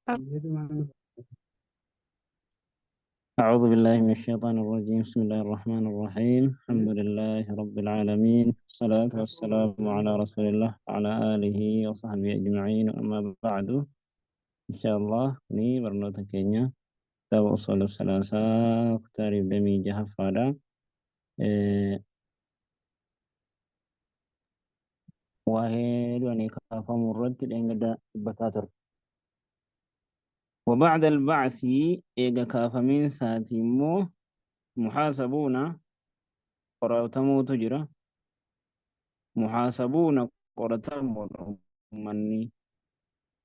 أعوذ بالله من الشيطان الرجيم. بسم الله الرحمن الرحيم. الحمد لله رب العالمين، الصلاة والسلام على رسول الله وعلى آله وصحبه أجمعين. أما بعد، إن شاء الله ni barnoota keenya kitaaba usul salaasaa kutaa 26ffaadha. Waa'ee du'anii kaafamuu irratti dheengadda dubbataa ture. وبعد البعث إيجا كافمين ساتيمو محاسبون قرأتمو تجرى محاسبون قرأتمو مني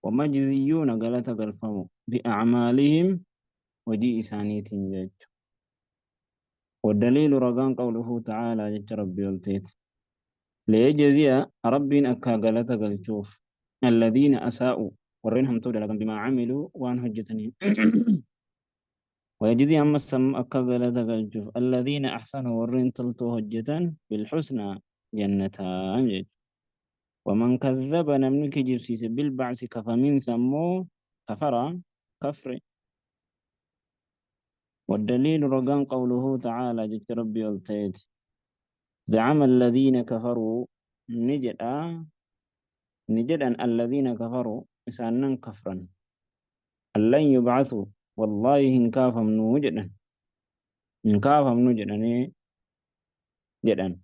ومجزيون قالت قلفمو بأعمالهم وجيء سانيت جج. والدليل رقان قوله تعالى جج ربي والتيت ليجزي ربي أكا قالت قلشوف الذين أساءوا ورينهم تودى بما عملوا وان هجتني ويجزي أما السم أكا قالت قلشوف الذين أحسنوا ورين تلتو هجتا بالحسنى جنتان جج. ومن كذب نمنك جبسيس بالبعث كفمن سمو كفر كفر. والدليل رقان قوله تعالى جت ربي والتيت زعم الذين كفروا نجد أن الذين كفروا إسانا كفرا أن لن يبعثوا والله إن كافهم نوجدا إن كافهم نوجدا جدا.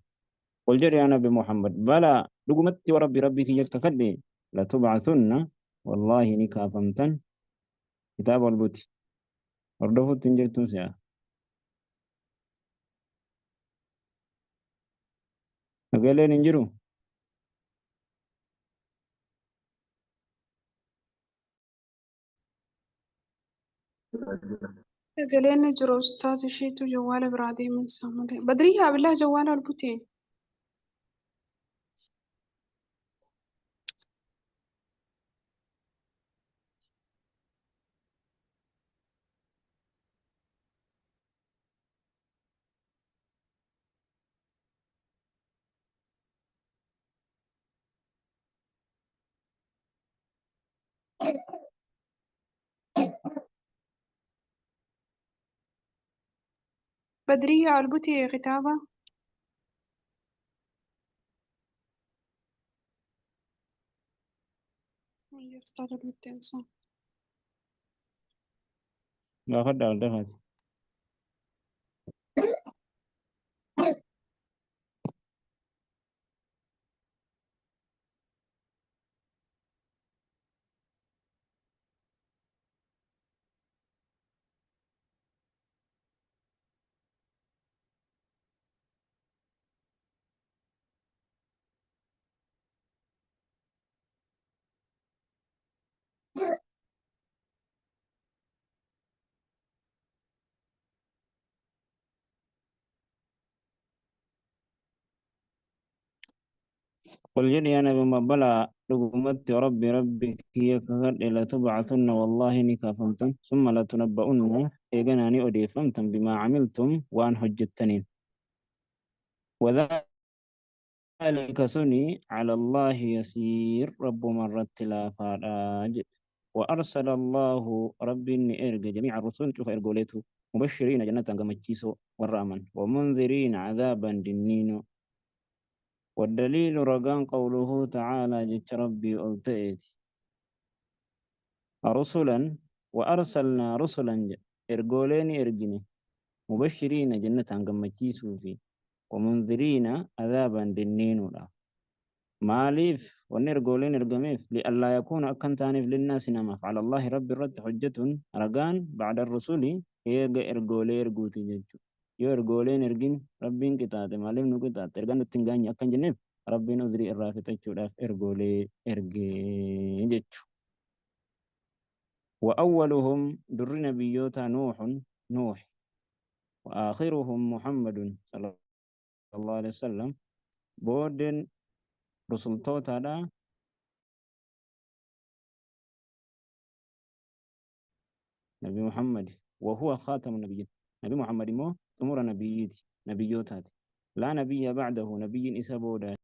قل جري أنا بمحمد بلى لقمت وربي ربي كي يكتكدي لتبعثن والله إن كافمتن كتاب البوتي وردفو تنجرتون سيا أقلين انجروا قالين جرو أستاذ شيتو جوال برادي من سامولي بدريها بالله جوال البوتين. بدرية البوتي كتابة أستاذ البوتين صح. ما خد على دفعت قل جري أنا بما بلى لقمت ربي كي يكهد إلى تبعثن والله إني كافمتم ثم لا تنبؤن إيغناني أديفمتم بما عملتم وأن حجتنين وذلك سني على الله يسير رب مرة لا فراج. وأرسل الله ربي إني إرج جميع الرسل شوف إرجوليته مبشرين جنة قمتشيسو والرامن ومنذرين عذابا دنينو. والدليل رقان قوله تعالى جت ربي ألتئت رسلا وأرسلنا رسلا إرجولين إرجني مبشرين جنة قمتشيسو في ومنذرين عذابا دنينو لا ماليف ونرجولين إرجميف لئلا يكون أكن تانيف للناس نماف على الله رب الرد حجة رقان بعد الرسول هيجا إرجولي إرجوتي جتشو يو إرجولين إرجين ربين كتاتي ماليف نكتات إرجان التنجاني أكن جنيف ربين أذري الرافتة شوداف إرجولي إرجي جتشو. وأولهم در نبيوتا نوح وآخرهم محمد صلى الله عليه وسلم بودن رسول توتا دا نبي محمد وهو خاتم النبيين. نبي محمد مو أمور نبيوتات لا نبي بعده نبي إسابودا.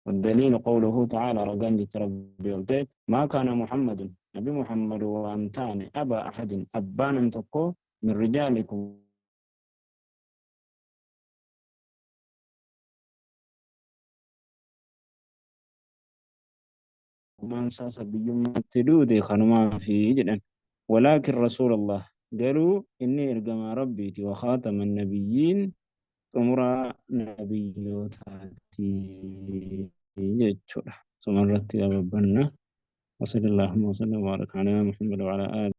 والدليل قوله تعالى رقم ربي ما كان محمد نبي محمد وأنتان أبا أحد أبان تقو من رجالكم ومن ساس بيوم تدودي خنما في جدا، ولكن رسول الله قالوا إني إرجم ربي وخاتم النبيين أمر نبيوتاتي جتشورا سمرت يا ربنا. وصلى اللهم وسلم وبارك على محمد وعلى آله.